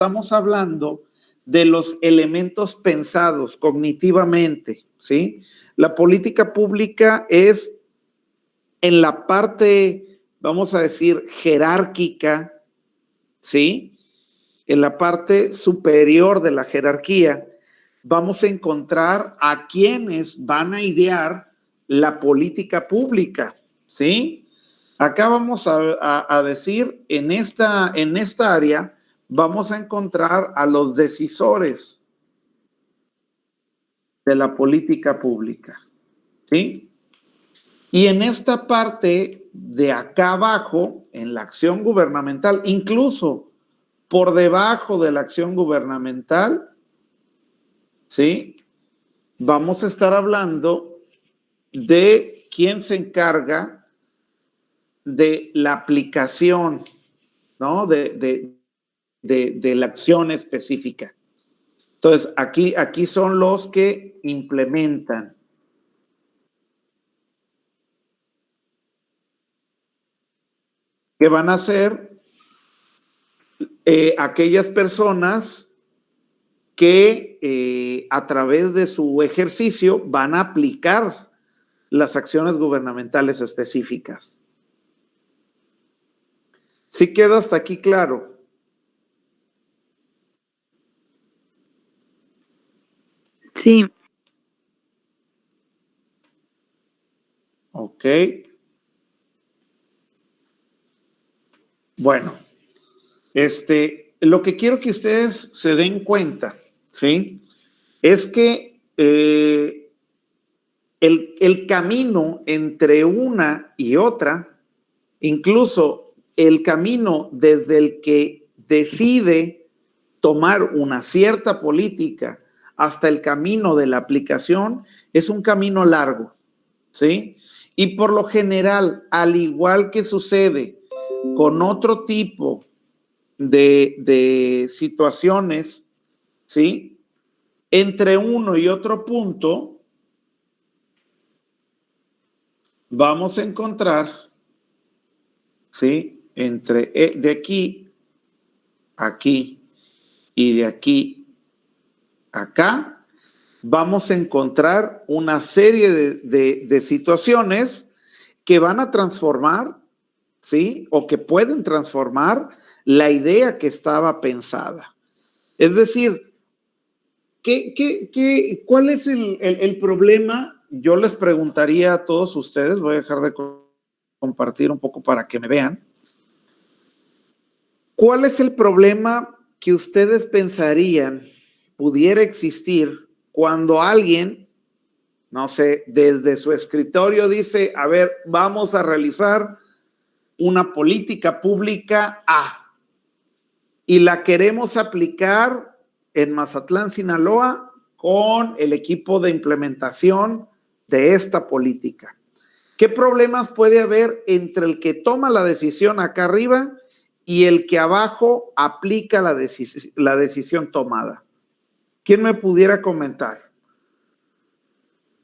estamos hablando de los elementos pensados cognitivamente, ¿sí? La política pública es en la parte, vamos a decir, jerárquica, ¿sí? En la parte superior de la jerarquía, vamos a encontrar a quienes van a idear la política pública, ¿sí? Acá vamos a decir, en esta área, vamos a encontrar a los decisores de la política pública, ¿sí? Y en esta parte de acá abajo, en la acción gubernamental, incluso por debajo de la acción gubernamental, ¿sí? Vamos a estar hablando de quién se encarga de la aplicación, ¿no? De la acción específica. Entonces, aquí son los que implementan. ¿Qué van a hacer? Aquellas personas que a través de su ejercicio van a aplicar las acciones gubernamentales específicas. ¿Sí queda hasta aquí claro? Sí. Ok. Bueno, lo que quiero que ustedes se den cuenta, ¿sí? Es que el camino entre una y otra, incluso el camino desde el que decide tomar una cierta política hasta el camino de la aplicación, es un camino largo, ¿sí? Y por lo general, al igual que sucede con otro tipo de situaciones, ¿sí? Entre uno y otro punto, vamos a encontrar, ¿sí? Entre de aquí, aquí y de aquí, acá, vamos a encontrar una serie de situaciones que van a transformar, ¿sí? O que pueden transformar la idea que estaba pensada. Es decir, ¿cuál es el problema? Yo les preguntaría a todos ustedes, voy a dejar de compartir un poco para que me vean. ¿Cuál es el problema que ustedes pensarían pudiera existir cuando alguien, no sé, desde su escritorio dice, a ver, vamos a realizar una política pública A y la queremos aplicar en Mazatlán, Sinaloa, con el equipo de implementación de esta política? ¿Qué problemas puede haber entre el que toma la decisión acá arriba y el que abajo aplica la decisión tomada? ¿Quién me pudiera comentar?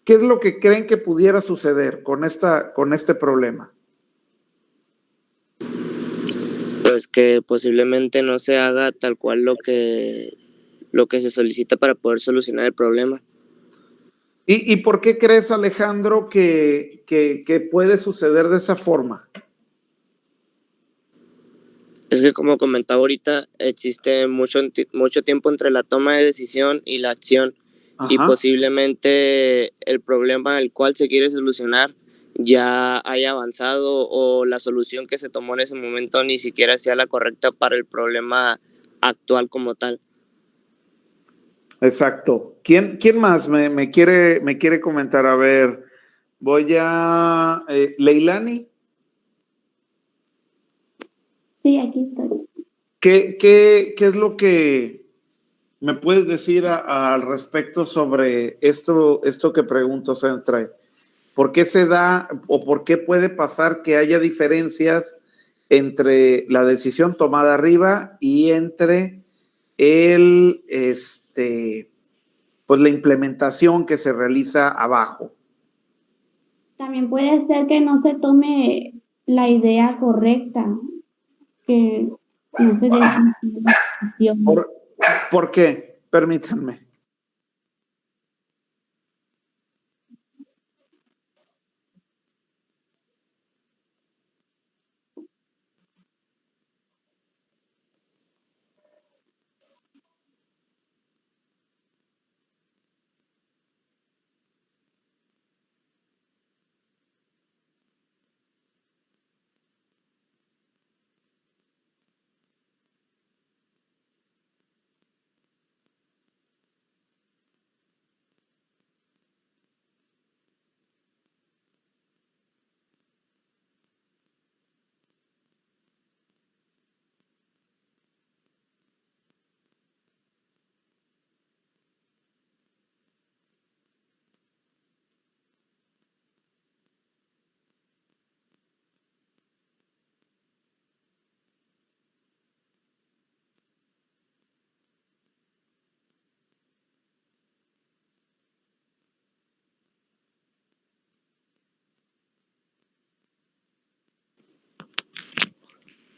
¿Qué es lo que creen que pudiera suceder con este problema? Pues que posiblemente no se haga tal cual lo que se solicita para poder solucionar el problema. ¿Y por qué crees, Alejandro, que puede suceder de esa forma? Es que, como comentaba ahorita, existe mucho tiempo entre la toma de decisión y la acción. Ajá. Y posiblemente el problema al cual se quiere solucionar ya haya avanzado o la solución que se tomó en ese momento ni siquiera sea la correcta para el problema actual como tal. Exacto. ¿Quién más me quiere comentar? A ver, voy a... Leilani. Sí, aquí estoy. ¿Qué es lo que me puedes decir al respecto sobre esto que pregunto, Centra? ¿Por qué se da o por qué puede pasar que haya diferencias entre la decisión tomada arriba y entre pues la implementación que se realiza abajo? También puede ser que no se tome la idea correcta, que no se ¿Por qué? Permítanme.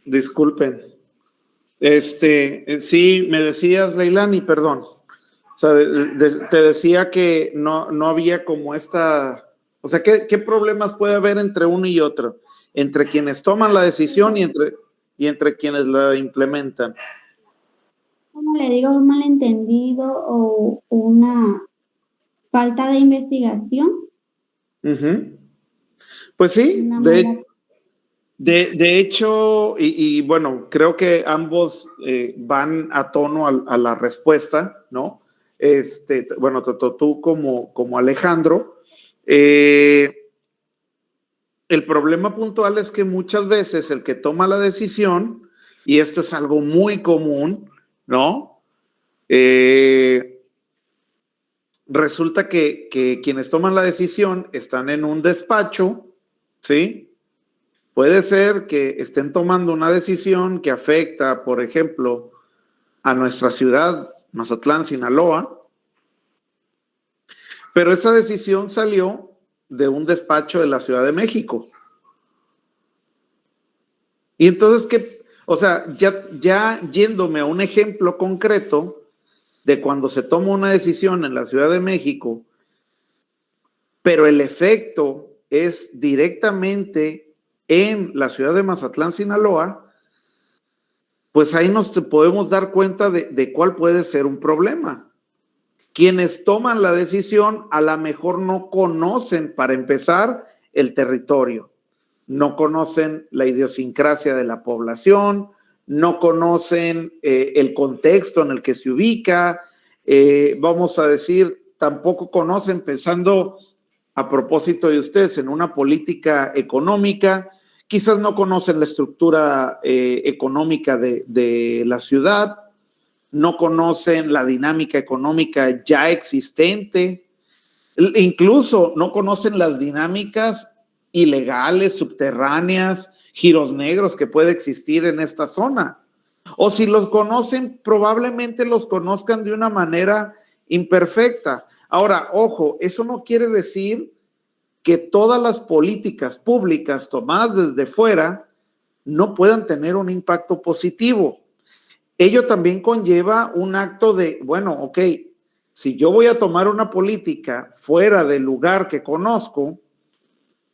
Disculpen. Sí, me decías, Leilani, perdón. O sea, te decía que no había como esta, o sea, ¿qué problemas puede haber entre uno y otro? Entre quienes toman la decisión y entre quienes la implementan. Como le digo, un malentendido o una falta de investigación. Pues sí, de hecho, y bueno, creo que ambos van a tono a la respuesta, ¿no? Bueno, tanto tú como Alejandro. El problema puntual es que muchas veces el que toma la decisión, y esto es algo muy común, ¿no? Resulta que quienes toman la decisión están en un despacho, ¿sí? Puede ser que estén tomando una decisión que afecta, por ejemplo, a nuestra ciudad, Mazatlán, Sinaloa, pero esa decisión salió de un despacho de la Ciudad de México. Y entonces, o sea, ya yéndome a un ejemplo concreto de cuando se toma una decisión en la Ciudad de México, pero el efecto es directamente en la ciudad de Mazatlán, Sinaloa, pues ahí nos podemos dar cuenta de cuál puede ser un problema. Quienes toman la decisión a lo mejor no conocen, para empezar, el territorio, no conocen la idiosincrasia de la población, no conocen el contexto en el que se ubica, vamos a decir, tampoco conocen, pensando a propósito de ustedes, en una política económica, quizás no conocen la estructura económica de la ciudad, no conocen la dinámica económica ya existente, incluso no conocen las dinámicas ilegales, subterráneas, giros negros que puede existir en esta zona. O si los conocen, probablemente los conozcan de una manera imperfecta. Ahora, ojo, eso no quiere decir que todas las políticas públicas tomadas desde fuera no puedan tener un impacto positivo. Ello también conlleva un acto de, bueno, ok, si yo voy a tomar una política fuera del lugar que conozco,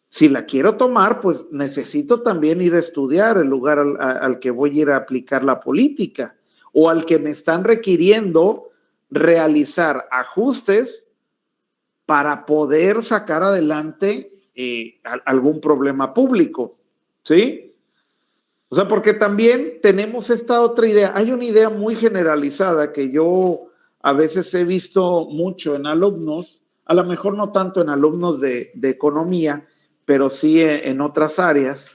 si la quiero tomar, pues necesito también ir a estudiar el lugar al que voy a ir a aplicar la política o al que me están requiriendo realizar ajustes para poder sacar adelante algún problema público, ¿sí? O sea, porque también tenemos esta otra idea. Hay una idea muy generalizada que yo a veces he visto mucho en alumnos, a lo mejor no tanto en alumnos de economía, pero sí en otras áreas,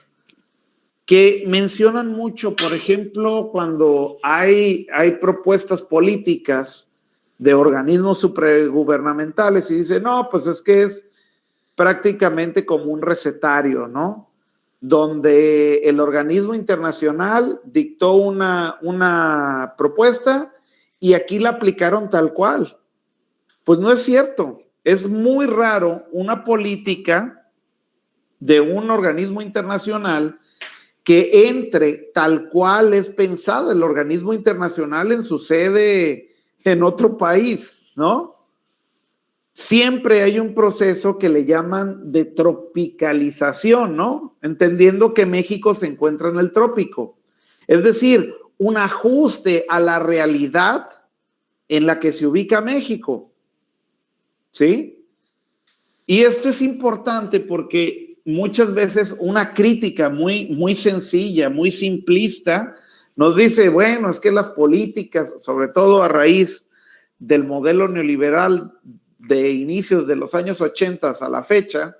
que mencionan mucho, por ejemplo, cuando hay propuestas políticas de organismos supragubernamentales y dicen, no, pues es que es prácticamente como un recetario, ¿no? Donde el organismo internacional dictó una propuesta y aquí la aplicaron tal cual. Pues no es cierto. Es muy raro una política de un organismo internacional que entre tal cual es pensada el organismo internacional en su sede en otro país, ¿no? Siempre hay un proceso que le llaman de tropicalización, ¿no? Entendiendo que México se encuentra en el trópico. Es decir, un ajuste a la realidad en la que se ubica México, ¿sí? Y esto es importante porque muchas veces una crítica muy sencilla, muy simplista, nos dice, bueno, es que las políticas, sobre todo a raíz del modelo neoliberal de inicios de los años 80 a la fecha,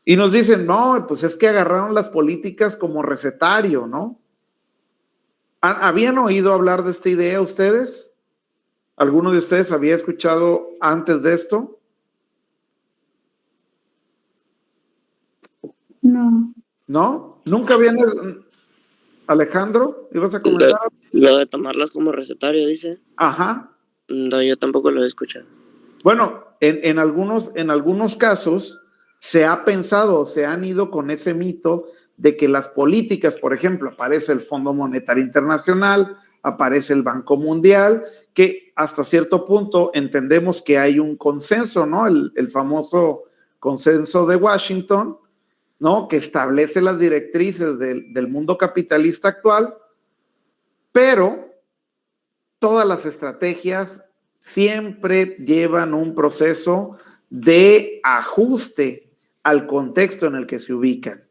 y nos dicen, no, pues es que agarraron las políticas como recetario, ¿no? ¿Habían oído hablar de esta idea ustedes? ¿Alguno de ustedes había escuchado antes de esto? No. ¿No? ¿Nunca habían... Alejandro, ¿ibas a comentar? Lo de tomarlas como recetario, dice. Ajá. No, yo tampoco lo he escuchado. Bueno, en algunos casos se ha pensado, se han ido con ese mito de que las políticas, por ejemplo, aparece el Fondo Monetario Internacional, aparece el Banco Mundial, que hasta cierto punto entendemos que hay un consenso, ¿no? El famoso consenso de Washington, ¿no? Que establece las directrices del mundo capitalista actual, pero todas las estrategias siempre llevan un proceso de ajuste al contexto en el que se ubican.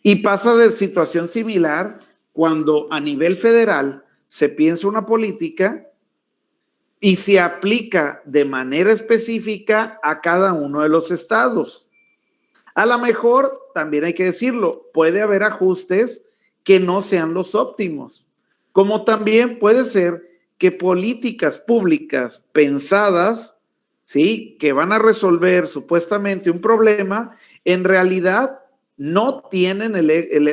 Y pasa de situación similar cuando a nivel federal se piensa una política y se aplica de manera específica a cada uno de los estados. A lo mejor, también hay que decirlo, puede haber ajustes que no sean los óptimos, como también puede ser que políticas públicas pensadas, ¿sí?, que van a resolver supuestamente un problema, en realidad no tienen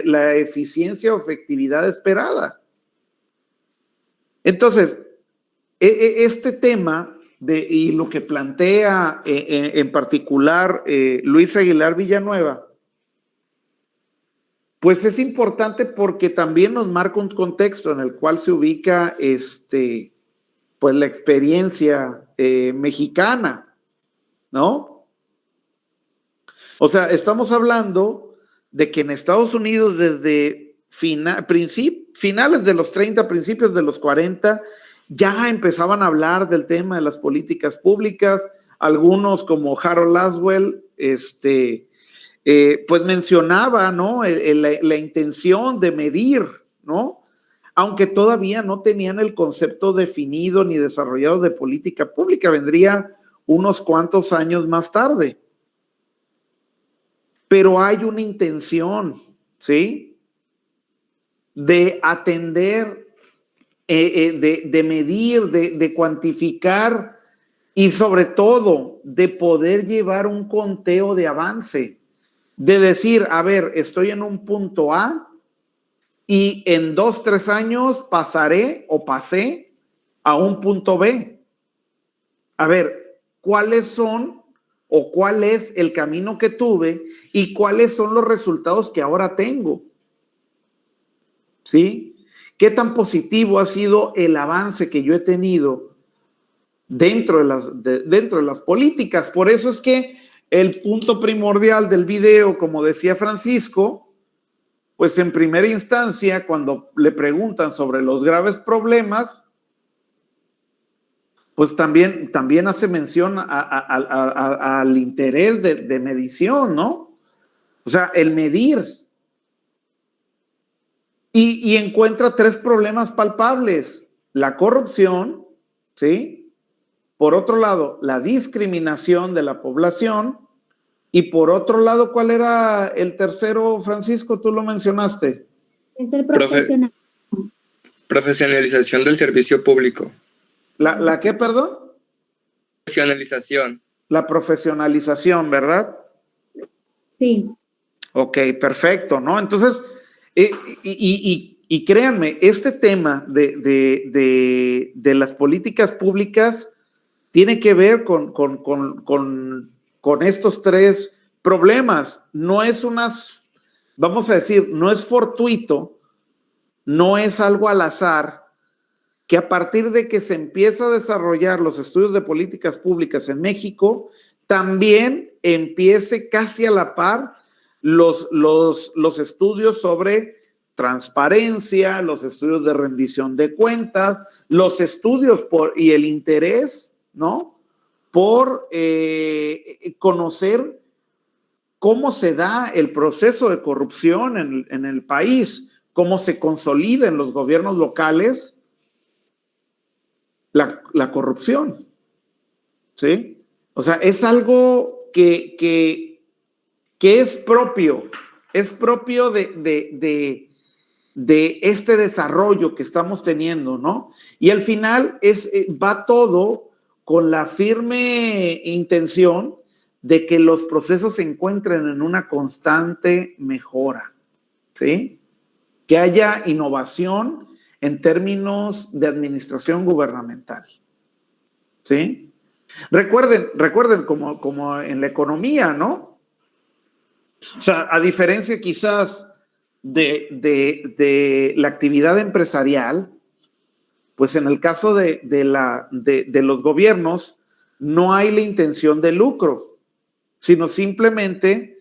la eficiencia o efectividad esperada. Entonces, este tema y lo que plantea en particular Luis Aguilar Villanueva, pues es importante porque también nos marca un contexto en el cual se ubica pues la experiencia mexicana, ¿no? O sea, estamos hablando de que en Estados Unidos desde finales de los 30, principios de los 40, ya empezaban a hablar del tema de las políticas públicas. Algunos como Harold Laswell, pues mencionaba, ¿no?, la intención de medir, ¿no?, aunque todavía no tenían el concepto definido ni desarrollado de política pública, vendría unos cuantos años más tarde. Pero hay una intención, ¿sí?, de atender, de medir, de cuantificar y sobre todo de poder llevar un conteo de avance, de decir, a ver, estoy en un punto A y en 2, 3 años pasaré o pasé a un punto B. A ver, ¿cuáles son o cuál es el camino que tuve y cuáles son los resultados que ahora tengo? ¿Sí? ¿Qué tan positivo ha sido el avance que yo he tenido dentro de las políticas? Por eso es que el punto primordial del video, como decía Francisco, pues en primera instancia, cuando le preguntan sobre los graves problemas, pues también hace mención al interés de medición, ¿no? O sea, el medir. Y encuentra 3 problemas palpables: la corrupción, ¿sí? Por otro lado, la discriminación de la población. Y por otro lado, ¿cuál era el tercero, Francisco? Tú lo mencionaste. Es el profesional. Profesionalización del servicio público. ¿La qué, perdón? Profesionalización. La profesionalización, ¿verdad? Sí. Ok, perfecto, ¿no? Entonces, y créanme, este tema de las políticas públicas tiene que ver con estos 3 problemas. No es vamos a decir, no es fortuito, no es algo al azar, que a partir de que se empieza a desarrollar los estudios de políticas públicas en México, también empiece casi a la par los estudios sobre transparencia, los estudios de rendición de cuentas, los estudios y el interés, ¿no? Por conocer cómo se da el proceso de corrupción en el país, cómo se consolida en los gobiernos locales la corrupción, ¿sí? O sea, es algo que es propio de este desarrollo que estamos teniendo, ¿no? Y al final va todo con la firme intención de que los procesos se encuentren en una constante mejora, ¿sí? Que haya innovación en términos de administración gubernamental, ¿sí? Recuerden como en la economía, ¿no? O sea, a diferencia quizás de la actividad empresarial, pues en el caso de los gobiernos no hay la intención de lucro, sino simplemente,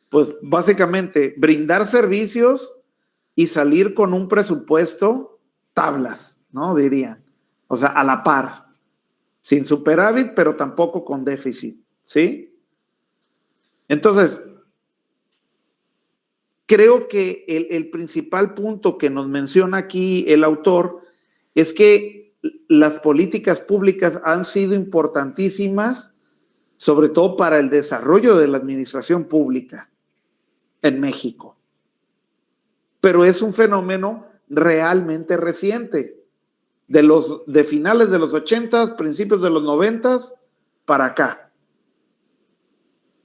pues básicamente brindar servicios y salir con un presupuesto tablas, ¿no? Dirían. O sea, a la par, sin superávit, pero tampoco con déficit, ¿sí? Entonces, creo que el principal punto que nos menciona aquí el autor es que las políticas públicas han sido importantísimas, sobre todo para el desarrollo de la administración pública en México. Pero es un fenómeno realmente reciente, de finales de los 80s, principios de los 90s, para acá.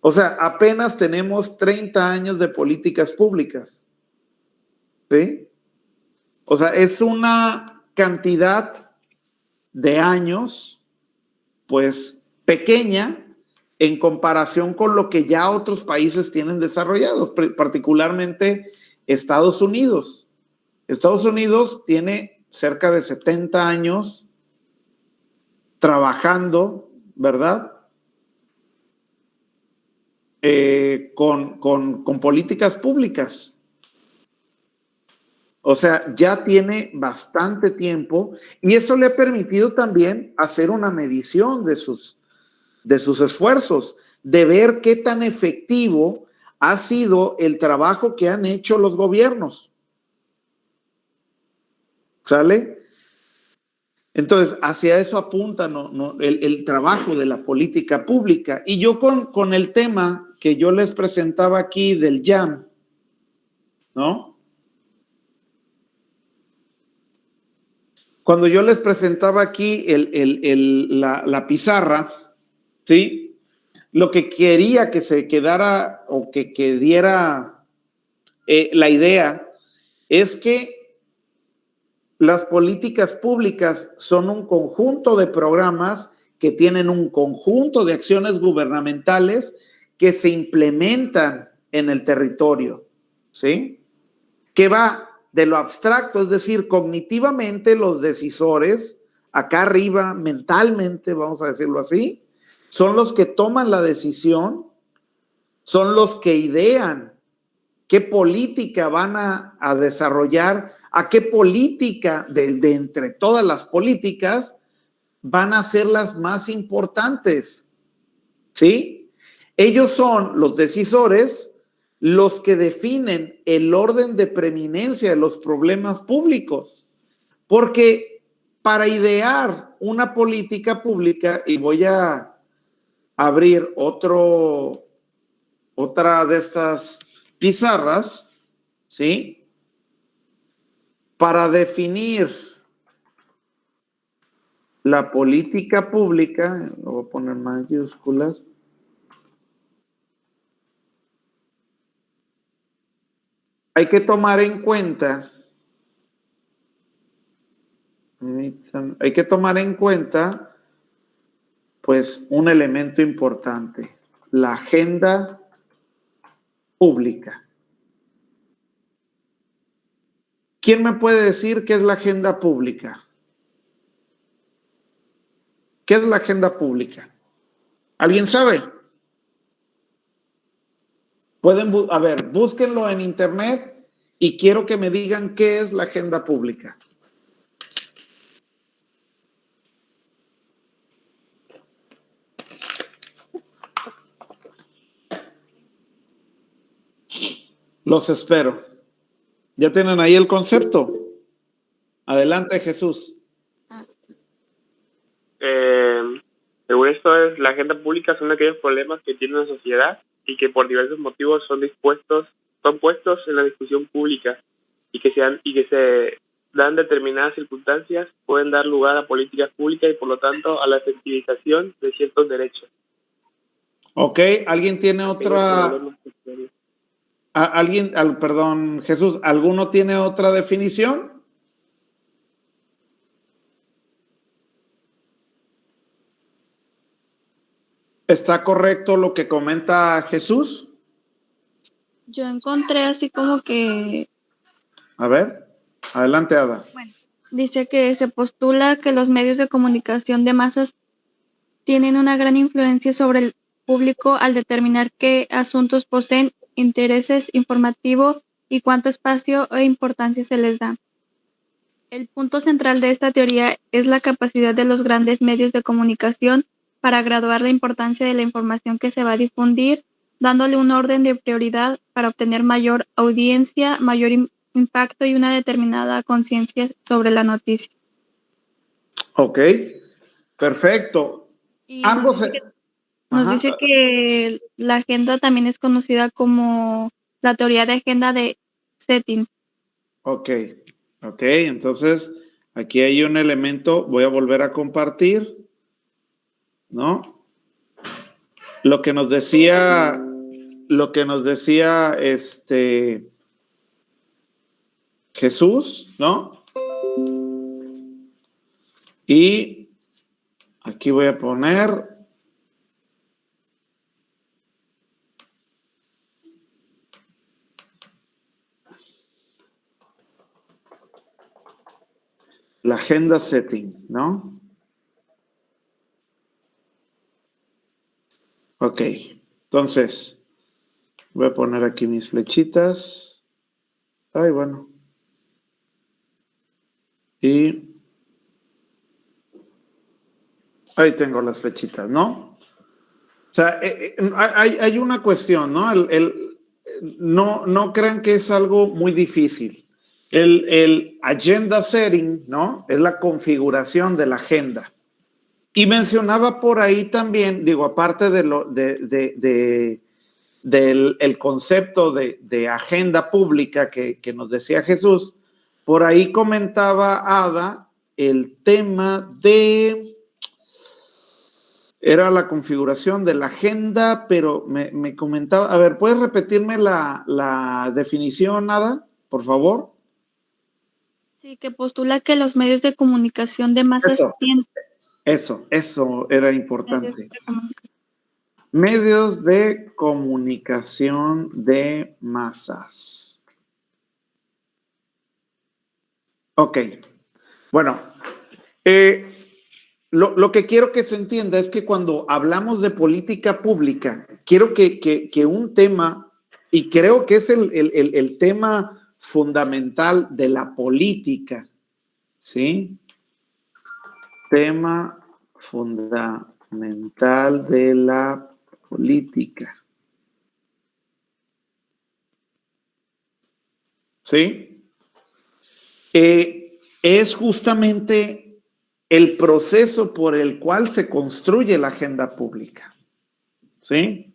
O sea, apenas tenemos 30 años de políticas públicas, ¿sí? O sea, es una cantidad de años, pues, pequeña en comparación con lo que ya otros países tienen desarrollados, particularmente Estados Unidos. Estados Unidos tiene cerca de 70 años trabajando, ¿verdad? Con políticas públicas. O sea, ya tiene bastante tiempo y eso le ha permitido también hacer una medición de sus esfuerzos, de ver qué tan efectivo ha sido el trabajo que han hecho los gobiernos. ¿Sale? Entonces, hacia eso apunta el trabajo de la política pública. Y yo con el tema que yo les presentaba aquí del JAM, ¿no? Cuando yo les presentaba aquí la pizarra, ¿sí? Lo que quería que se quedara o que diera la idea es que las políticas públicas son un conjunto de programas que tienen un conjunto de acciones gubernamentales que se implementan en el territorio, ¿sí? Que va de lo abstracto, es decir, cognitivamente los decisores, acá arriba, mentalmente, vamos a decirlo así, son los que toman la decisión, son los que idean qué política van a desarrollar, a qué política de entre todas las políticas van a ser las más importantes, ¿sí? Ellos son los decisores, los que definen el orden de preeminencia de los problemas públicos, porque para idear una política pública, y voy a abrir otra de estas pizarras, ¿sí? Para definir la política pública, lo voy a poner mayúsculas, hay que tomar en cuenta, pues, un elemento importante, la agenda pública. ¿Quién me puede decir qué es la agenda pública? ¿Qué es la agenda pública? ¿Alguien sabe? Pueden, a ver, búsquenlo en internet y quiero que me digan qué es la agenda pública. Los espero. ¿Ya tienen ahí el concepto? Adelante, Jesús. Según esto, la agenda pública son aquellos problemas que tiene una sociedad y que por diversos motivos son puestos en la discusión pública y que se dan determinadas circunstancias, pueden dar lugar a políticas públicas y por lo tanto a la efectivización de ciertos derechos. Ok, ¿alguien tiene otra? Perdón, Jesús, ¿alguno tiene otra definición? ¿Está correcto lo que comenta Jesús? Yo encontré así como que... A ver, adelante, Ada. Bueno, dice que se postula que los medios de comunicación de masas tienen una gran influencia sobre el público al determinar qué asuntos poseen intereses informativos y cuánto espacio e importancia se les da. El punto central de esta teoría es la capacidad de los grandes medios de comunicación para graduar la importancia de la información que se va a difundir, dándole un orden de prioridad para obtener mayor audiencia, mayor impacto y una determinada conciencia sobre la noticia. Ok, perfecto. Y Ambos nos dice que la agenda también es conocida como la teoría de agenda de setting. Ok, entonces aquí hay un elemento, voy a volver a compartir, ¿no? Lo que nos decía Jesús, ¿no? Y aquí voy a poner la agenda setting, ¿no? Ok, entonces voy a poner aquí mis flechitas. Ay, bueno. Y ahí tengo las flechitas, ¿no? O sea, hay una cuestión, ¿no? No crean que es algo muy difícil. El agenda setting, ¿no? Es la configuración de la agenda. Y mencionaba por ahí también, digo, aparte del concepto de agenda pública que nos decía Jesús, por ahí comentaba Ada el tema era la configuración de la agenda, pero me comentaba, a ver, ¿puedes repetirme la definición, Ada, por favor? Sí, que postula que los medios de comunicación de masas tienen... Eso era importante. Medios de comunicación de masas. Ok. Bueno, lo que quiero que se entienda es que cuando hablamos de política pública, quiero que un tema, y creo que es el tema fundamental de la política, ¿sí? Tema fundamental de la política. ¿Sí? Es justamente el proceso por el cual se construye la agenda pública. ¿Sí?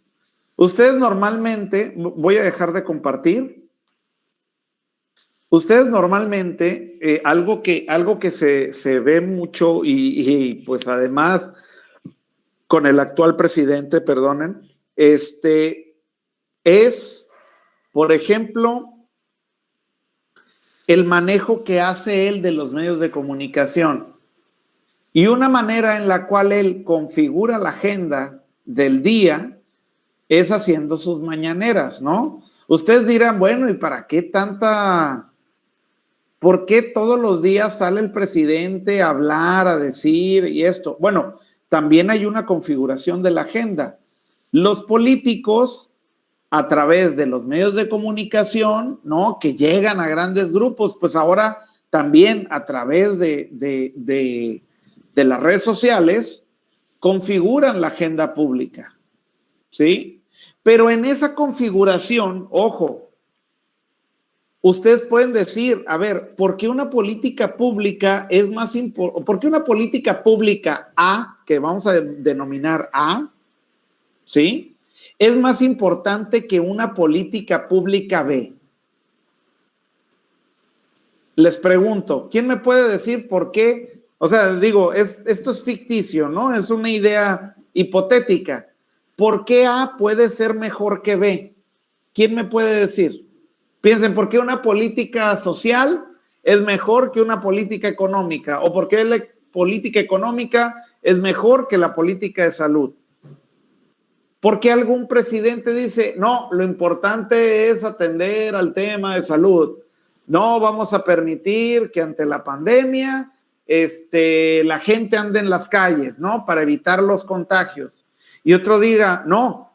Ustedes normalmente, voy a dejar de compartir. Ustedes normalmente, algo que se ve mucho y pues además con el actual presidente, perdonen, es, por ejemplo, el manejo que hace él de los medios de comunicación. Y una manera en la cual él configura la agenda del día es haciendo sus mañaneras, ¿no? Ustedes dirán, bueno, ¿y para qué tanta ¿Por qué todos los días sale el presidente a hablar, a decir y esto? Bueno, también hay una configuración de la agenda. Los políticos, a través de los medios de comunicación, ¿no? Que llegan a grandes grupos, pues ahora también a través de las redes sociales, configuran la agenda pública, ¿sí? Pero en esa configuración, ojo, ustedes pueden decir, a ver, ¿por qué una política pública es más importante? ¿Por qué una política pública A, que vamos a denominar A, ¿sí? Es más importante que una política pública B? Les pregunto, ¿quién me puede decir por qué? O sea, digo, esto es ficticio, ¿no? Es una idea hipotética. ¿Por qué A puede ser mejor que B? ¿Quién me puede decir? Piensen, ¿por qué una política social es mejor que una política económica? ¿O por qué la política económica es mejor que la política de salud? ¿Por qué algún presidente dice, no, lo importante es atender al tema de salud? No vamos a permitir que ante la pandemia la gente ande en las calles, ¿no? Para evitar los contagios. Y otro diga, no,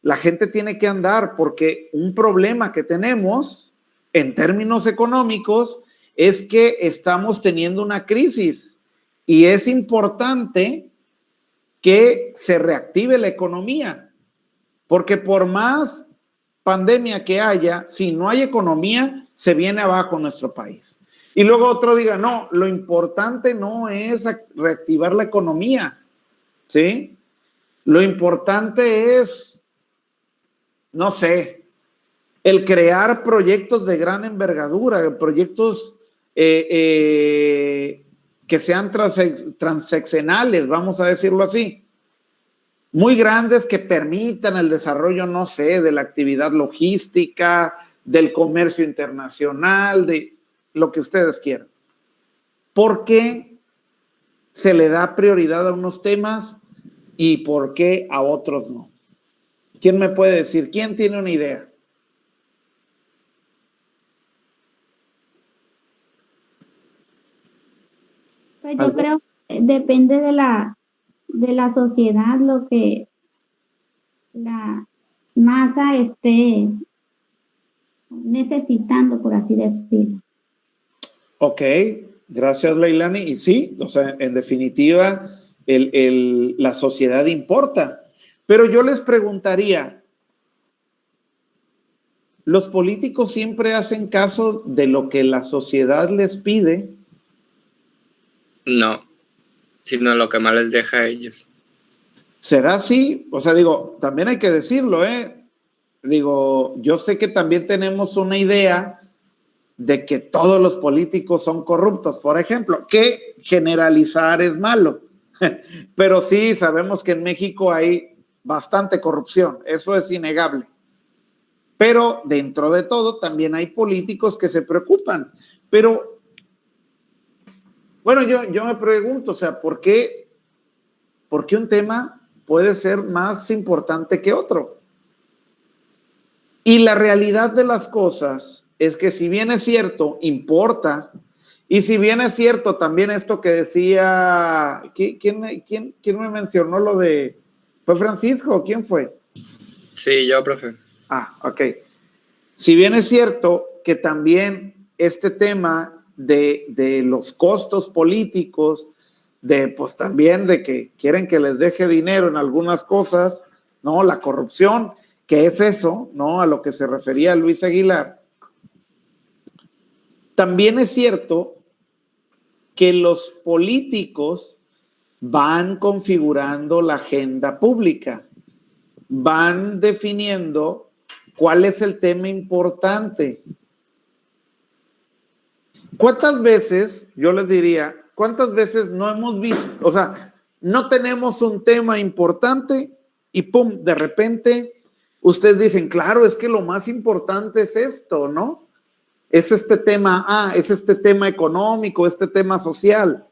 la gente tiene que andar porque un problema que tenemos en términos económicos es que estamos teniendo una crisis y es importante que se reactive la economía, porque por más pandemia que haya, si no hay economía, se viene abajo nuestro país. Y luego otro diga, no, lo importante no es reactivar la economía, ¿sí? Lo importante es, no sé, el crear proyectos de gran envergadura, proyectos que sean transeccionales, vamos a decirlo así, muy grandes que permitan el desarrollo, no sé, de la actividad logística, del comercio internacional, de lo que ustedes quieran. ¿Por qué se le da prioridad a unos temas y por qué a otros no? ¿Quién me puede decir? ¿Quién tiene una idea? Pues yo creo que depende de la sociedad, lo que la masa esté necesitando, por así decirlo. Ok, gracias Leilani. Y sí, o sea, en definitiva, la sociedad importa. Pero yo les preguntaría, ¿los políticos siempre hacen caso de lo que la sociedad les pide? No, sino lo que más les deja a ellos. ¿Será así? O sea, digo, también hay que decirlo, ¿eh? Digo, yo sé que también tenemos una idea de que todos los políticos son corruptos, por ejemplo, que generalizar es malo, pero sí sabemos que en México hay bastante corrupción, eso es innegable. Pero dentro de todo también hay políticos que se preocupan. Pero, bueno, yo me pregunto, o sea, ¿por qué un tema puede ser más importante que otro? Y la realidad de las cosas es que si bien es cierto, importa, y si bien es cierto también esto que decía, ¿quién me mencionó lo de, fue Francisco o quién fue? Sí, yo, profe. Ah, ok. Si bien es cierto que también este tema de los costos políticos, pues también de que quieren que les deje dinero en algunas cosas, ¿no? La corrupción, que es eso, ¿no? A lo que se refería Luis Aguilar. También es cierto que los políticos van configurando la agenda pública, van definiendo cuál es el tema importante. ¿Cuántas veces, yo les diría, cuántas veces no hemos visto, o sea, no tenemos un tema importante y pum, de repente, ustedes dicen, claro, es que lo más importante es esto, ¿no? Es este tema, es este tema económico, este tema social.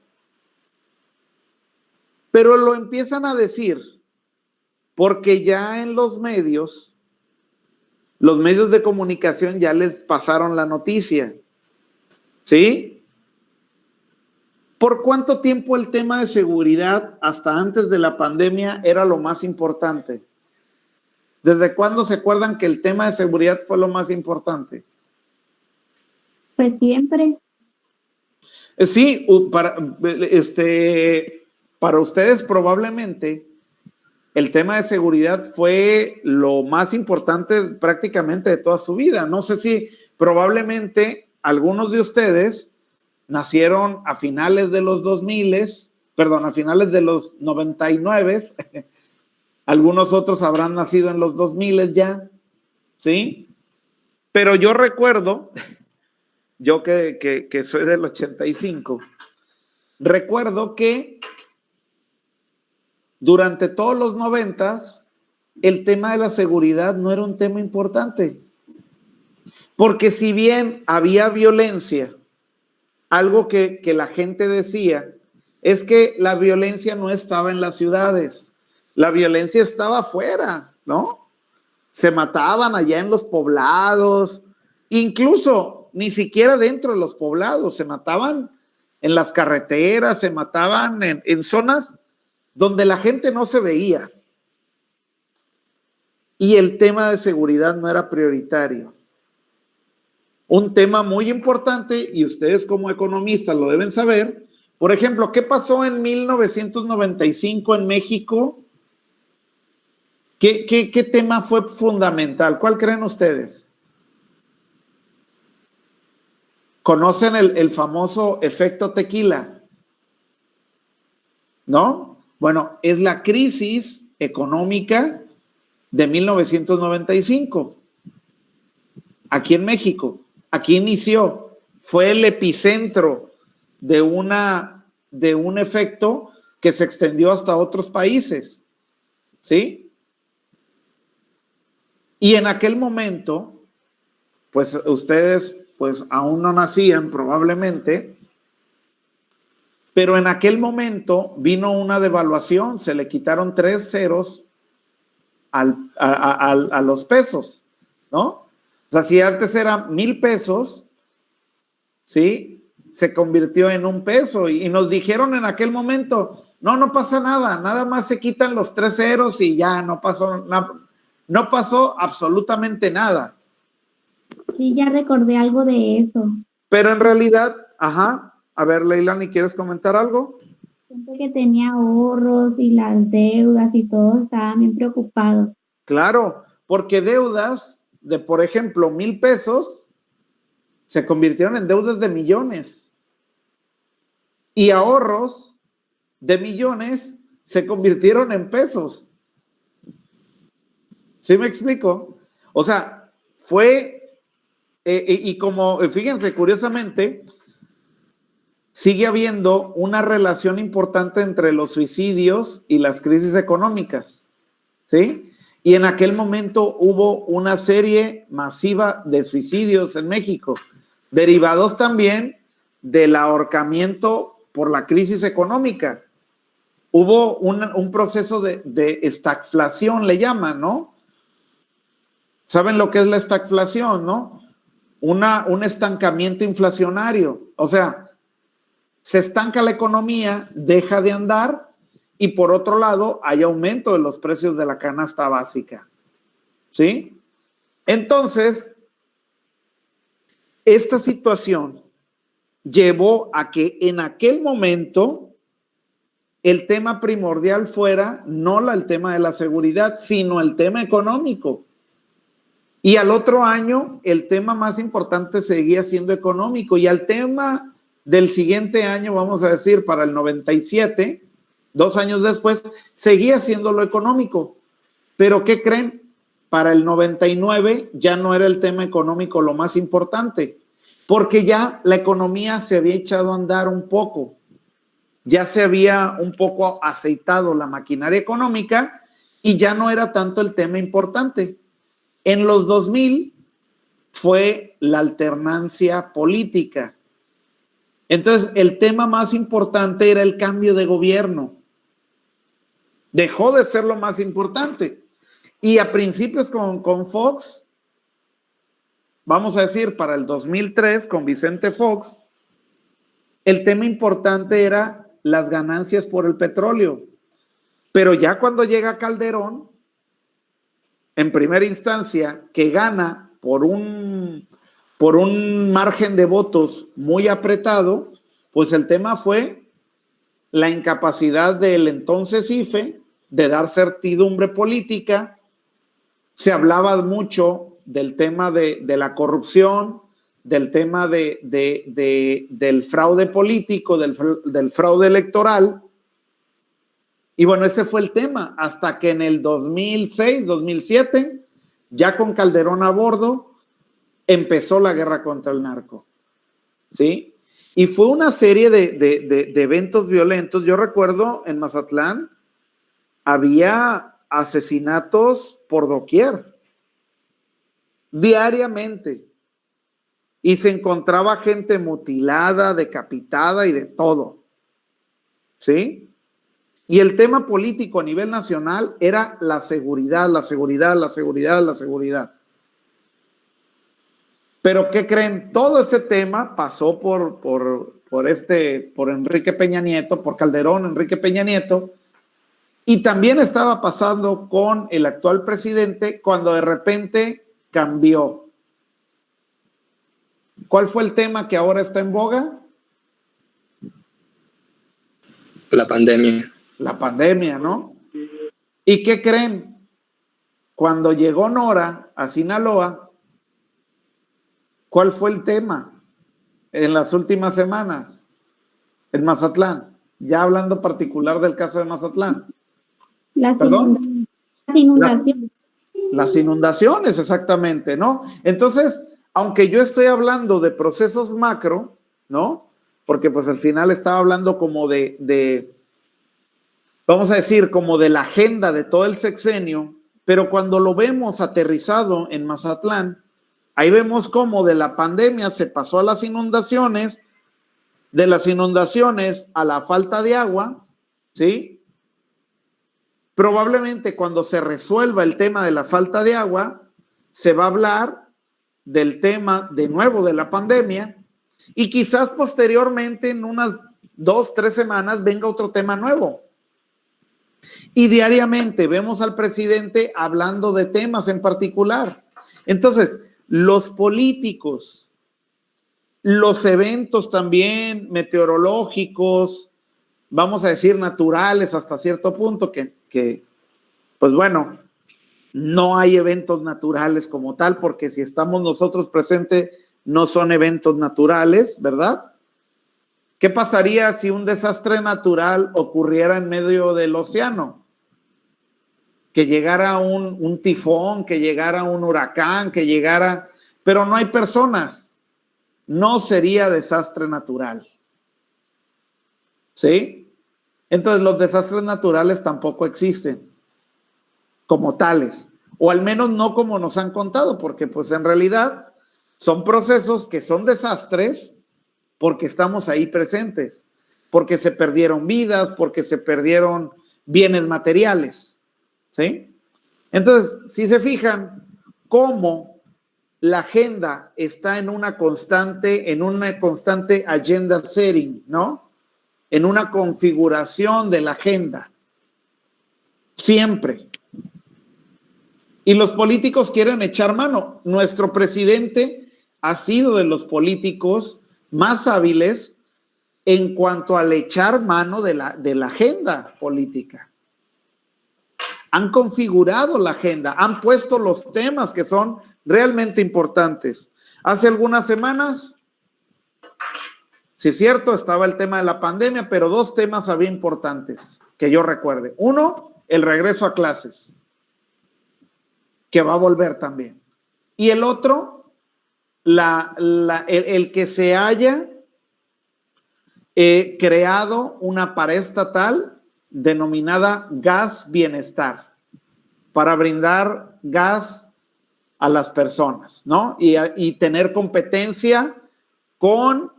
Pero lo empiezan a decir porque ya en los medios de comunicación ya les pasaron la noticia. ¿Sí? ¿Por cuánto tiempo el tema de seguridad, hasta antes de la pandemia, era lo más importante? ¿Desde cuándo se acuerdan que el tema de seguridad fue lo más importante? Pues siempre. Sí, para ustedes probablemente el tema de seguridad fue lo más importante prácticamente de toda su vida. No sé si probablemente algunos de ustedes nacieron a finales de los 2000, perdón, a finales de los 99, algunos otros habrán nacido en los 2000 ya, ¿sí? Pero yo recuerdo, yo que soy del 85, recuerdo que durante todos los 90s, el tema de la seguridad no era un tema importante. Porque si bien había violencia, algo que la gente decía es que la violencia no estaba en las ciudades, la violencia estaba afuera, ¿no? Se mataban allá en los poblados, incluso ni siquiera dentro de los poblados, se mataban en las carreteras, se mataban en zonas donde la gente no se veía. Y el tema de seguridad no era prioritario. Un tema muy importante, y ustedes como economistas lo deben saber. Por ejemplo, ¿qué pasó en 1995 en México? ¿Qué tema fue fundamental? ¿Cuál creen ustedes? ¿Conocen el famoso efecto tequila? ¿No? Bueno, es la crisis económica de 1995, aquí en México. Aquí inició, fue el epicentro de un efecto que se extendió hasta otros países, ¿sí? Y en aquel momento, pues ustedes pues aún no nacían probablemente, pero en aquel momento vino una devaluación, se le quitaron 3 ceros a los pesos, ¿no? O sea, si antes era 1,000 pesos, ¿sí? Se convirtió en 1 peso y nos dijeron en aquel momento, no pasa nada, nada más se quitan los 3 ceros y ya no pasó absolutamente nada. Sí, ya recordé algo de eso. Pero en realidad, a ver, Leilani, ¿quieres comentar algo? Gente que tenía ahorros y las deudas y todos estaban bien preocupados. Claro, porque deudas de, por ejemplo, 1,000 pesos se convirtieron en deudas de millones y ahorros de millones se convirtieron en pesos. ¿Sí me explico? O sea, fue, y como, fíjense, curiosamente, sigue habiendo una relación importante entre los suicidios y las crisis económicas, ¿sí? Y en aquel momento hubo una serie masiva de suicidios en México, derivados también del ahorcamiento por la crisis económica. Hubo un proceso de estagflación, le llaman, ¿no? ¿Saben lo que es la estagflación, no? Un estancamiento inflacionario. O sea, se estanca la economía, deja de andar, y por otro lado, hay aumento de los precios de la canasta básica, ¿sí? Entonces, esta situación llevó a que en aquel momento el tema primordial fuera no el tema de la seguridad, sino el tema económico. Y al otro año, el tema más importante seguía siendo económico. Y al tema del siguiente año, vamos a decir, para el 97, 2 años después, seguía siendo lo económico. Pero ¿qué creen? Para el 99 ya no era el tema económico lo más importante, porque ya la economía se había echado a andar un poco. Ya se había un poco aceitado la maquinaria económica y ya no era tanto el tema importante. En los 2000 fue la alternancia política. Entonces, el tema más importante era el cambio de gobierno. Dejó de ser lo más importante. Y a principios con Fox, vamos a decir, para el 2003, con Vicente Fox, el tema importante era las ganancias por el petróleo. Pero ya cuando llega Calderón, en primera instancia, que gana por un margen de votos muy apretado, pues el tema fue la incapacidad del entonces IFE de dar certidumbre política. Se hablaba mucho del tema de la corrupción, del tema del fraude político, del fraude electoral. Y bueno, ese fue el tema, hasta que en el 2006, 2007, ya con Calderón a bordo, empezó la guerra contra el narco, ¿sí? Y fue una serie de eventos violentos. Yo recuerdo en Mazatlán, había asesinatos por doquier, diariamente. Y se encontraba gente mutilada, decapitada y de todo, ¿sí? Y el tema político a nivel nacional era la seguridad, la seguridad, la seguridad, la seguridad. Pero ¿qué creen? Todo ese tema pasó por Enrique Peña Nieto, por Calderón, Enrique Peña Nieto, y también estaba pasando con el actual presidente cuando de repente cambió. ¿Cuál fue el tema que ahora está en boga? La pandemia. La pandemia, ¿no? ¿Y qué creen? Cuando llegó Nora a Sinaloa, ¿cuál fue el tema en las últimas semanas? En Mazatlán, ya hablando particular del caso de Mazatlán. Las inundaciones. Las inundaciones, exactamente, ¿no? Entonces, aunque yo estoy hablando de procesos macro, ¿no? Porque pues al final estaba hablando como vamos a decir, como de la agenda de todo el sexenio, pero cuando lo vemos aterrizado en Mazatlán, ahí vemos cómo de la pandemia se pasó a las inundaciones, de las inundaciones a la falta de agua, ¿sí? Probablemente cuando se resuelva el tema de la falta de agua, se va a hablar del tema de nuevo de la pandemia y quizás posteriormente en unas 2, 3 semanas venga otro tema nuevo. Y diariamente vemos al presidente hablando de temas en particular. Entonces, los políticos, los eventos también meteorológicos, vamos a decir naturales hasta cierto punto, que pues bueno, no hay eventos naturales como tal, porque si estamos nosotros presentes, no son eventos naturales, ¿verdad? ¿Qué pasaría si un desastre natural ocurriera en medio del océano? Que llegara un tifón, que llegara un huracán, que llegara... Pero no hay personas. No sería desastre natural. ¿Sí? Entonces los desastres naturales tampoco existen como tales. O al menos no como nos han contado, porque pues en realidad son procesos que son desastres porque estamos ahí presentes, porque se perdieron vidas, porque se perdieron bienes materiales, ¿sí? Entonces, si se fijan cómo la agenda está en una constante agenda setting, ¿no? En una configuración de la agenda, siempre. Y los políticos quieren echar mano. Nuestro presidente ha sido de los políticos más hábiles en cuanto al echar mano de la agenda política. Han configurado la agenda, han puesto los temas que son realmente importantes. Hace algunas semanas, sí es cierto, estaba el tema de la pandemia, pero 2 temas había importantes que yo recuerde. Uno, el regreso a clases, que va a volver también. Y el otro, el que se haya creado una pared estatal denominada Gas Bienestar para brindar gas a las personas, ¿no? Y tener competencia con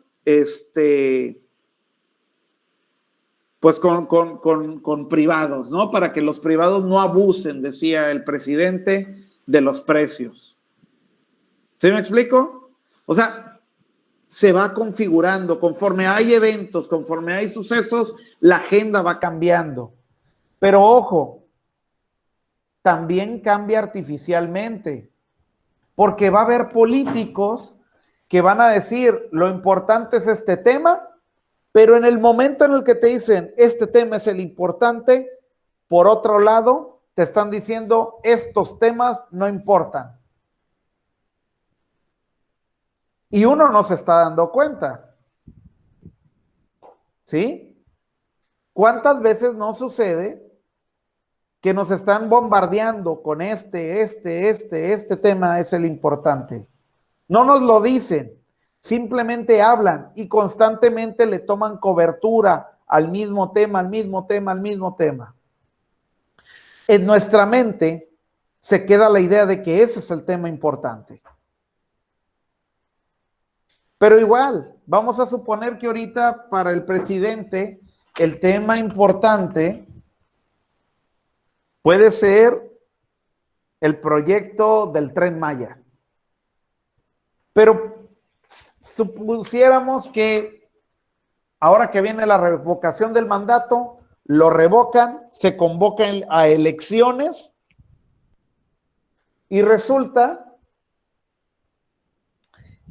pues con privados, ¿no? Para que los privados no abusen, decía el presidente, de los precios. ¿Sí me explico? O sea, se va configurando, conforme hay eventos, conforme hay sucesos, la agenda va cambiando. Pero ojo, también cambia artificialmente, porque va a haber políticos que van a decir, lo importante es este tema, pero en el momento en el que te dicen, este tema es el importante, por otro lado, te están diciendo, estos temas no importan. Y uno no se está dando cuenta. ¿Sí? ¿Cuántas veces no sucede que nos están bombardeando con este tema es el importante? No nos lo dicen, simplemente hablan y constantemente le toman cobertura al mismo tema, al mismo tema, al mismo tema. En nuestra mente se queda la idea de que ese es el tema importante. Pero igual, vamos a suponer que ahorita para el presidente el tema importante puede ser el proyecto del Tren Maya. Pero supusiéramos que ahora que viene la revocación del mandato, lo revocan, se convocan a elecciones y resulta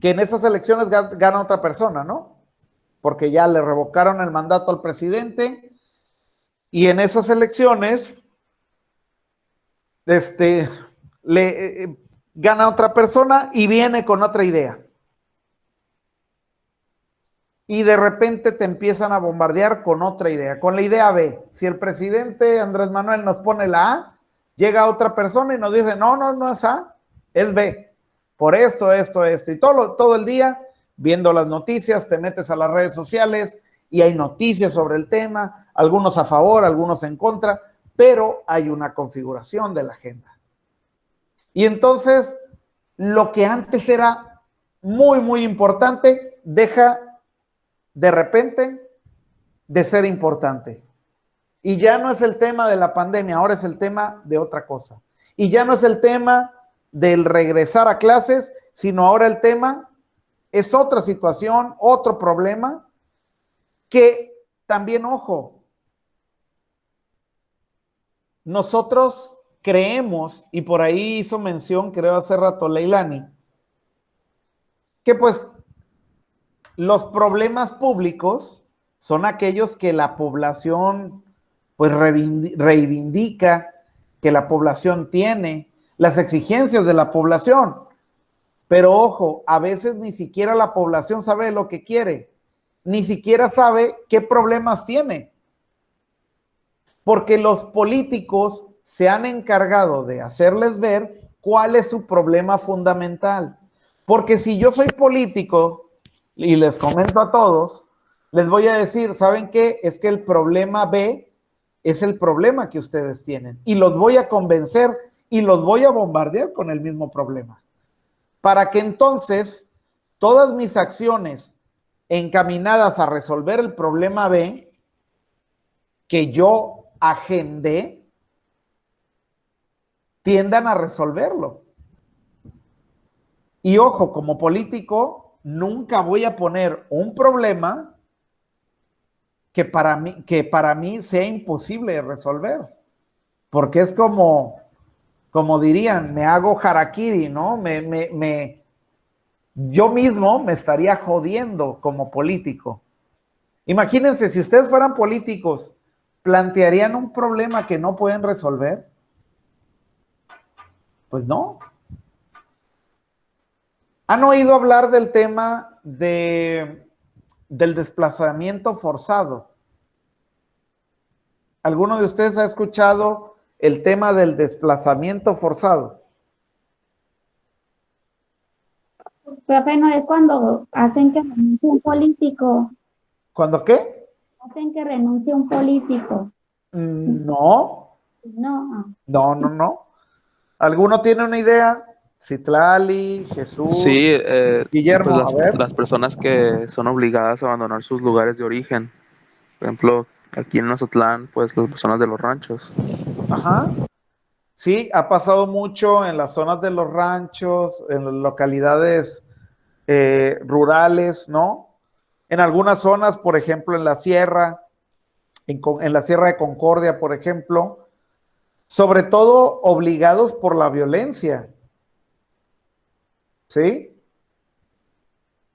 que en esas elecciones gana otra persona, ¿no? Porque ya le revocaron el mandato al presidente y en esas elecciones gana otra persona y viene con otra idea. Y de repente te empiezan a bombardear con otra idea, con la idea B. Si el presidente Andrés Manuel nos pone la A, llega otra persona y nos dice, no es A, es B. Por esto. Y todo el día viendo las noticias, te metes a las redes sociales y hay noticias sobre el tema, algunos a favor, algunos en contra, pero hay una configuración de la agenda. Y entonces, lo que antes era muy, muy importante, deja de repente de ser importante. Y ya no es el tema de la pandemia, ahora es el tema de otra cosa. Y ya no es el tema del regresar a clases, sino ahora el tema es otra situación, otro problema, que también, ojo, nosotros creemos, y por ahí hizo mención, creo hace rato Leilani, que pues los problemas públicos son aquellos que la población pues reivindica, que la población tiene, las exigencias de la población. Pero ojo, a veces ni siquiera la población sabe lo que quiere, ni siquiera sabe qué problemas tiene. Porque los políticos se han encargado de hacerles ver cuál es su problema fundamental. Porque si yo soy político y les comento a todos, les voy a decir, ¿saben qué? Es que el problema B es el problema que ustedes tienen. Y los voy a convencer y los voy a bombardear con el mismo problema. Para que entonces todas mis acciones encaminadas a resolver el problema B que yo agendé, tiendan a resolverlo. Y ojo, como político, nunca voy a poner un problema que para mí sea imposible de resolver. Porque es como dirían, me hago harakiri, ¿no? Yo mismo me estaría jodiendo como político. Imagínense, si ustedes fueran políticos, ¿plantearían un problema que no pueden resolver? Pues no. ¿Han oído hablar del tema del desplazamiento forzado? ¿Alguno de ustedes ha escuchado el tema del desplazamiento forzado? Profe, no es cuando hacen que renuncie un político. ¿Cuándo qué? Hacen que renuncie un político. No. No. ¿Alguno tiene una idea? Citlali, Jesús, sí, Guillermo, pues las personas que son obligadas a abandonar sus lugares de origen. Por ejemplo, aquí en Mazatlán, pues las personas de los ranchos. Ajá. Sí, ha pasado mucho en las zonas de los ranchos, en las localidades rurales, ¿no? En algunas zonas, por ejemplo, en la sierra, en la Sierra de Concordia, por ejemplo, sobre todo obligados por la violencia, ¿sí?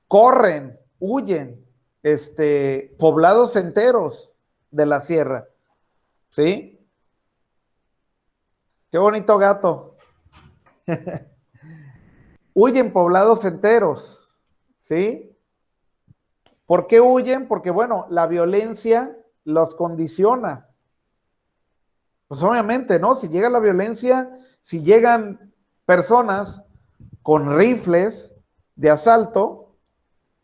Corren, huyen, poblados enteros de la sierra, ¿sí? Qué bonito gato. Huyen poblados enteros, ¿sí? ¿Por qué huyen? Porque, bueno, la violencia los condiciona. Pues obviamente, ¿no? Si llega la violencia, si llegan personas con rifles de asalto,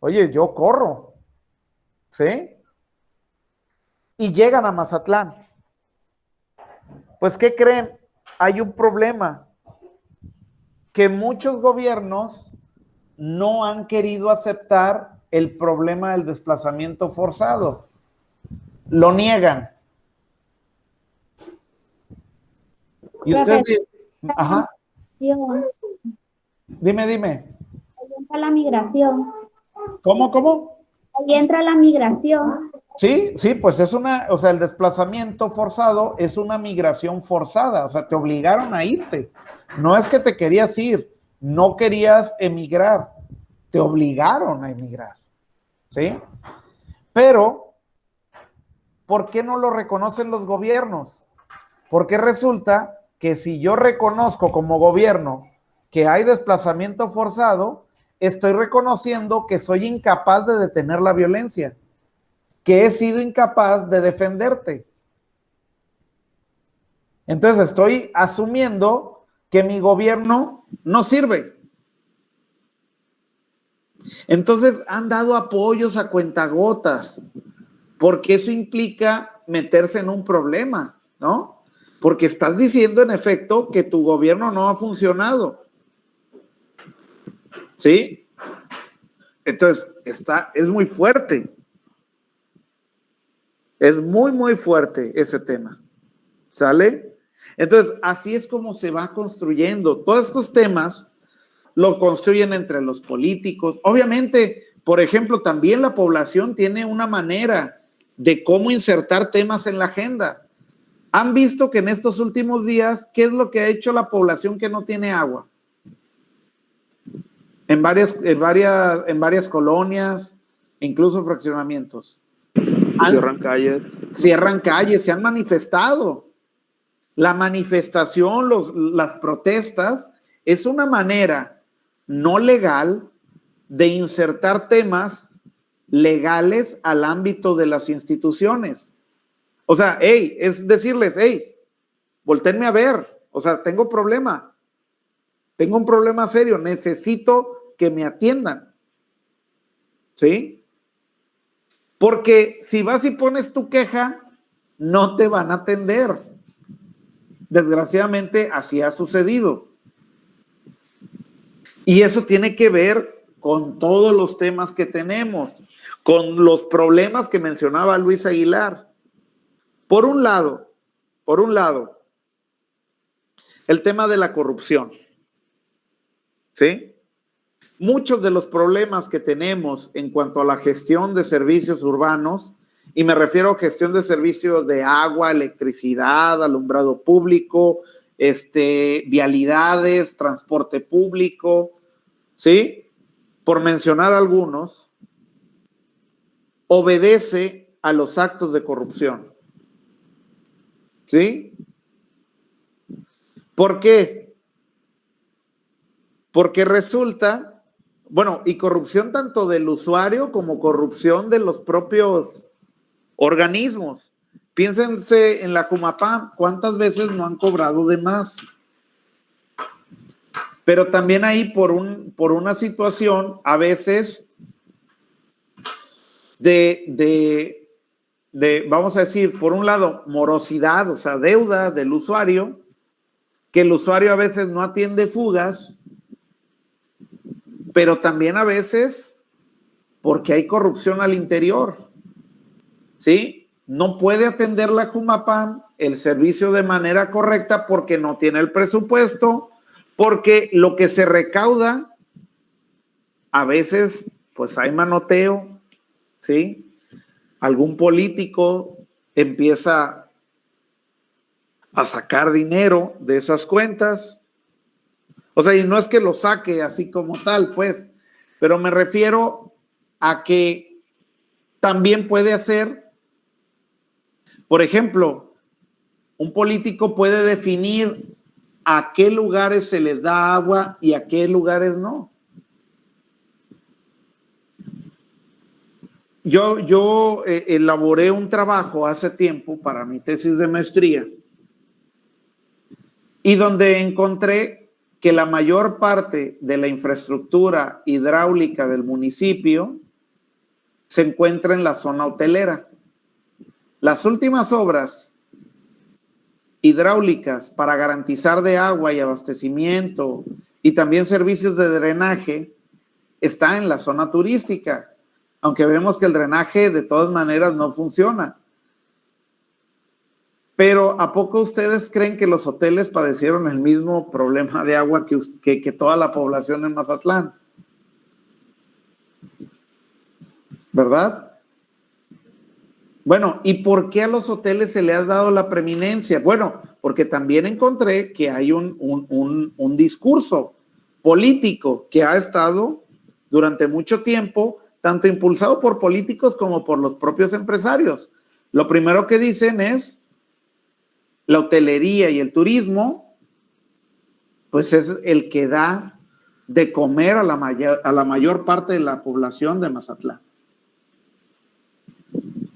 oye, yo corro, ¿sí? Y llegan a Mazatlán. Pues, ¿qué creen? Hay un problema, que muchos gobiernos no han querido aceptar el problema del desplazamiento forzado. Lo niegan. Y usted, ajá. Dime. Ahí entra la migración. ¿Cómo? Ahí entra la migración. Sí, pues es o sea, el desplazamiento forzado es una migración forzada, o sea, te obligaron a irte. No es que te querías ir, no querías emigrar, te obligaron a emigrar, ¿sí? Pero, ¿por qué no lo reconocen los gobiernos? Porque resulta que si yo reconozco como gobierno que hay desplazamiento forzado, estoy reconociendo que soy incapaz de detener la violencia, que he sido incapaz de defenderte. Entonces estoy asumiendo que mi gobierno no sirve. Entonces han dado apoyos a cuentagotas, porque eso implica meterse en un problema, ¿no? Porque estás diciendo en efecto que tu gobierno no ha funcionado. ¿Sí? Entonces, es muy fuerte. Es muy, muy fuerte ese tema. ¿Sale? Entonces, así es como se va construyendo. Todos estos temas lo construyen entre los políticos. Obviamente, por ejemplo, también la población tiene una manera de cómo insertar temas en la agenda. ¿Han visto que en estos últimos días, qué es lo que ha hecho la población que no tiene agua? En varias colonias, incluso fraccionamientos. Cierran calles, se han manifestado. La manifestación, las protestas, es una manera no legal de insertar temas legales al ámbito de las instituciones. O sea, es decirles, voltéenme a ver, o sea, tengo un problema serio, necesito que me atiendan, ¿sí? Porque si vas y pones tu queja, no te van a atender. Desgraciadamente, así ha sucedido. Y eso tiene que ver con todos los temas que tenemos, con los problemas que mencionaba Luis Aguilar. Por un lado, el tema de la corrupción, ¿sí? Muchos de los problemas que tenemos en cuanto a la gestión de servicios urbanos, y me refiero a gestión de servicios de agua, electricidad, alumbrado público, vialidades, transporte público, ¿sí? Por mencionar algunos, obedece a los actos de corrupción. ¿Sí? ¿Por qué? Porque resulta, bueno, y corrupción tanto del usuario como corrupción de los propios organismos. Piénsense en la Jumapam, ¿cuántas veces no han cobrado de más? Pero también ahí por una situación a veces vamos a decir, por un lado, morosidad, o sea, deuda del usuario, que el usuario a veces no atiende fugas, pero también a veces porque hay corrupción al interior, ¿sí? No puede atender la Jumapam el servicio de manera correcta porque no tiene el presupuesto, porque lo que se recauda a veces pues hay manoteo, ¿sí? Algún político empieza a sacar dinero de esas cuentas. O sea, y no es que lo saque así como tal, pues, pero me refiero a que también puede hacer, por ejemplo, un político puede definir a qué lugares se les da agua y a qué lugares no. Yo elaboré un trabajo hace tiempo para mi tesis de maestría y donde encontré que la mayor parte de la infraestructura hidráulica del municipio se encuentra en la zona hotelera. Las últimas obras hidráulicas para garantizar de agua y abastecimiento y también servicios de drenaje están en la zona turística, aunque vemos que el drenaje de todas maneras no funciona. Pero ¿a poco ustedes creen que los hoteles padecieron el mismo problema de agua que toda la población en Mazatlán? ¿Verdad? Bueno, ¿y por qué a los hoteles se le ha dado la preeminencia? Bueno, porque también encontré que hay un discurso político que ha estado durante mucho tiempo, tanto impulsado por políticos como por los propios empresarios. Lo primero que dicen es la hotelería y el turismo, pues es el que da de comer a la mayor parte de la población de Mazatlán.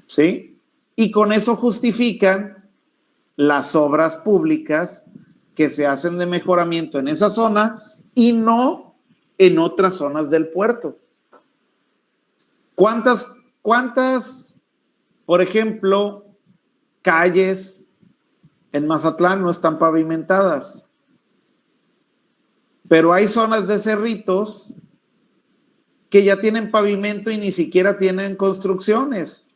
¿Sí? Y con eso justifican las obras públicas que se hacen de mejoramiento en esa zona y no en otras zonas del puerto. ¿Cuántas, por ejemplo, calles en Mazatlán no están pavimentadas? Pero hay zonas de cerritos que ya tienen pavimento y ni siquiera tienen construcciones.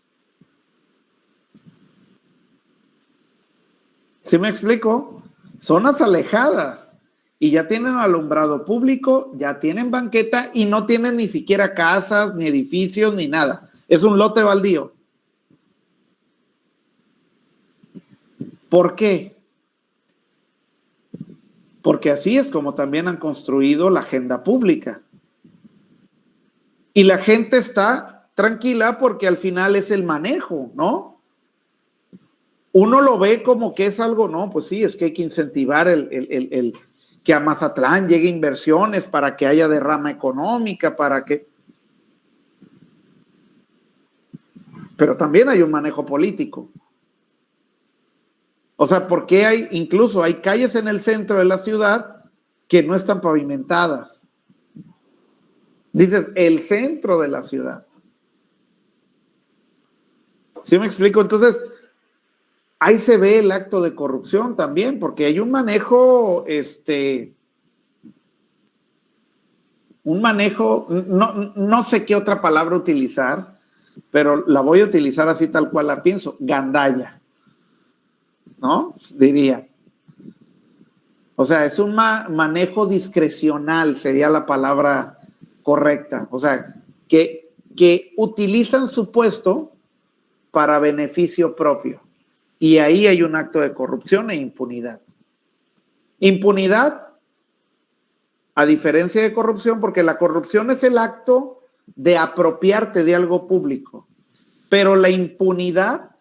¿Sí me explico? Zonas alejadas y ya tienen alumbrado público, ya tienen banqueta y no tienen ni siquiera casas, ni edificios, ni nada. Es un lote baldío. ¿Por qué? Porque así es como también han construido la agenda pública. Y la gente está tranquila porque al final es el manejo, ¿no? Uno lo ve como que es algo, no, pues sí, es que hay que incentivar que a Mazatlán llegue inversiones para que haya derrama económica, para que... Pero también hay un manejo político. O sea, porque incluso hay calles en el centro de la ciudad que no están pavimentadas. Dices, el centro de la ciudad. ¿Sí me explico? Entonces, ahí se ve el acto de corrupción también, porque hay un manejo, no sé qué otra palabra utilizar, pero la voy a utilizar así tal cual la pienso, gandalla, ¿no? Diría. O sea, es un manejo discrecional, sería la palabra correcta. O sea, que utilizan su puesto para beneficio propio. Y ahí hay un acto de corrupción e impunidad. Impunidad, a diferencia de corrupción, porque la corrupción es el acto de apropiarte de algo público, pero la impunidad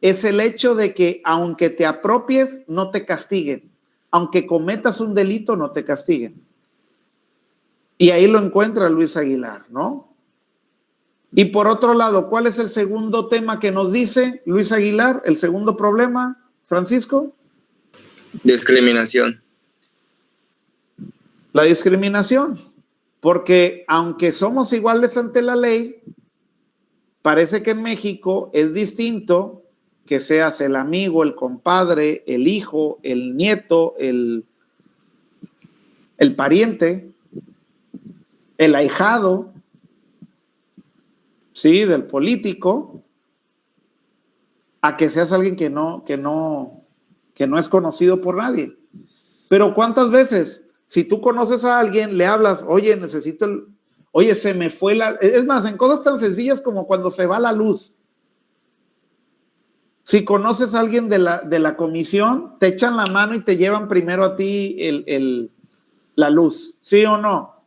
es el hecho de que aunque te apropies, no te castiguen, aunque cometas un delito, no te castiguen. Y ahí lo encuentra Luis Aguilar, ¿no? Y por otro lado, ¿cuál es el segundo tema que nos dice Luis Aguilar? El segundo problema, Francisco. Discriminación. La discriminación, porque aunque somos iguales ante la ley, parece que en México es distinto que seas el amigo, el compadre, el hijo, el nieto, el pariente, el ahijado, ¿sí? Del político, a que seas alguien que no es conocido por nadie. Pero ¿cuántas veces, si tú conoces a alguien, le hablas, oye, necesito Oye, se me fue la... Es más, en cosas tan sencillas como cuando se va la luz. Si conoces a alguien de la comisión, te echan la mano y te llevan primero a ti la luz, ¿sí o no?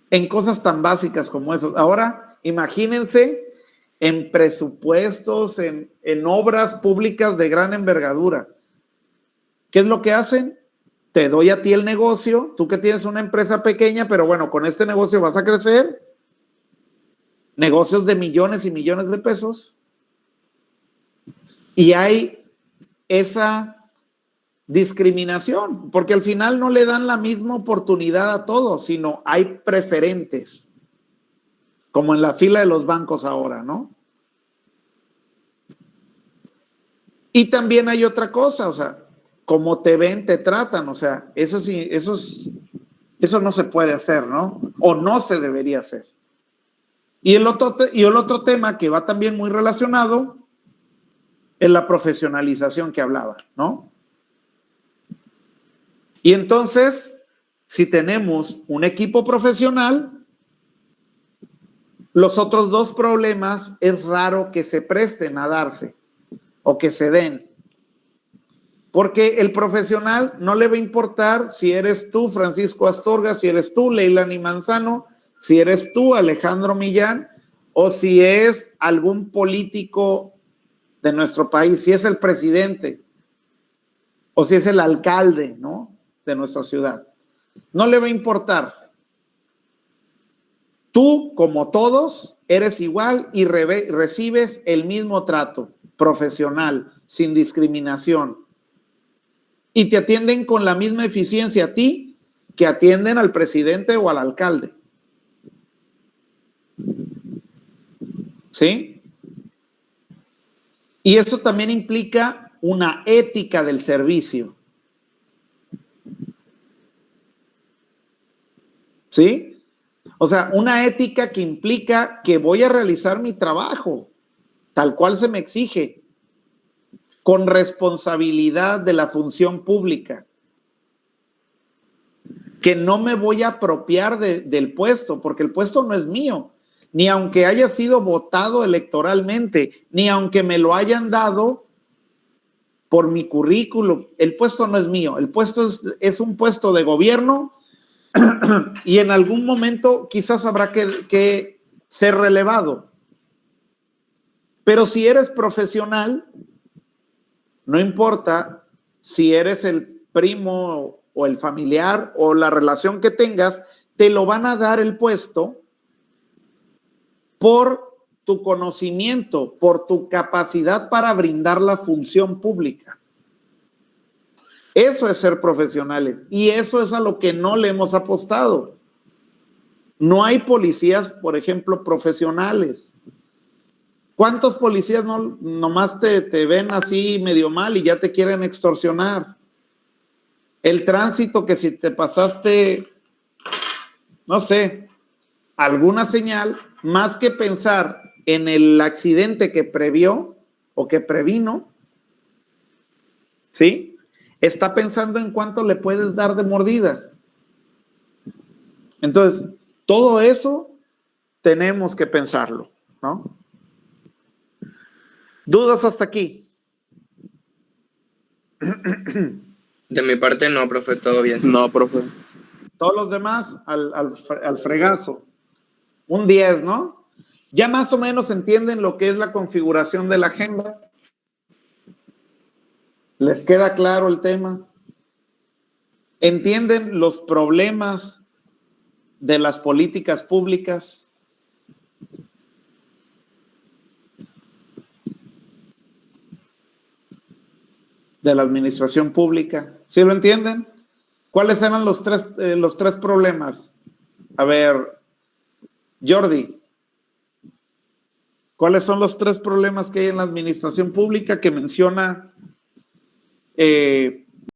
En cosas tan básicas como esas. Ahora, imagínense en presupuestos, en obras públicas de gran envergadura. ¿Qué es lo que hacen? Te doy a ti el negocio, tú que tienes una empresa pequeña, pero bueno, con este negocio vas a crecer. Negocios de millones y millones de pesos. Y hay esa discriminación, porque al final no le dan la misma oportunidad a todos, sino hay preferentes, como en la fila de los bancos ahora, ¿no? Y también hay otra cosa, o sea, como te ven, te tratan, o sea, eso sí, eso no se puede hacer, ¿no? O no se debería hacer. Y el otro tema que va también muy relacionado es la profesionalización que hablaba, ¿no? Y entonces, si tenemos un equipo profesional, los otros dos problemas es raro que se presten a darse o que se den. Porque el profesional no le va a importar si eres tú, Francisco Astorga, si eres tú, Leilani Manzano, si eres tú, Alejandro Millán, o si es algún político de nuestro país, si es el presidente, o si es el alcalde, ¿no?, de nuestra ciudad. No le va a importar. Tú, como todos, eres igual y recibes el mismo trato profesional, sin discriminación. Y te atienden con la misma eficiencia a ti que atienden al presidente o al alcalde. ¿Sí? Y eso también implica una ética del servicio. ¿Sí? O sea, una ética que implica que voy a realizar mi trabajo tal cual se me exige, con responsabilidad de la función pública, que no me voy a apropiar del puesto, porque el puesto no es mío, ni aunque haya sido votado electoralmente, ni aunque me lo hayan dado por mi currículum. El puesto no es mío, el puesto es un puesto de gobierno y en algún momento quizás habrá que ser relevado. Pero si eres profesional, no importa si eres el primo o el familiar o la relación que tengas, te lo van a dar el puesto por tu conocimiento, por tu capacidad para brindar la función pública. Eso es ser profesionales y eso es a lo que no le hemos apostado. No hay policías, por ejemplo, profesionales. ¿Cuántos policías nomás te ven así medio mal y ya te quieren extorsionar? El tránsito, que si te pasaste, no sé, alguna señal, más que pensar en el accidente que previó o que previno, ¿sí?, está pensando en cuánto le puedes dar de mordida. Entonces, todo eso tenemos que pensarlo, ¿no? ¿Dudas hasta aquí? De mi parte no, profe, todo bien. No, profe. Todos los demás al fregazo. Un 10, ¿no? Ya más o menos entienden lo que es la configuración de la agenda. ¿Les queda claro el tema? ¿Entienden los problemas de las políticas públicas? De la administración pública. ¿Sí lo entienden? ¿Cuáles eran los tres problemas? A ver, Jordi, ¿cuáles son los tres problemas que hay en la administración pública que menciona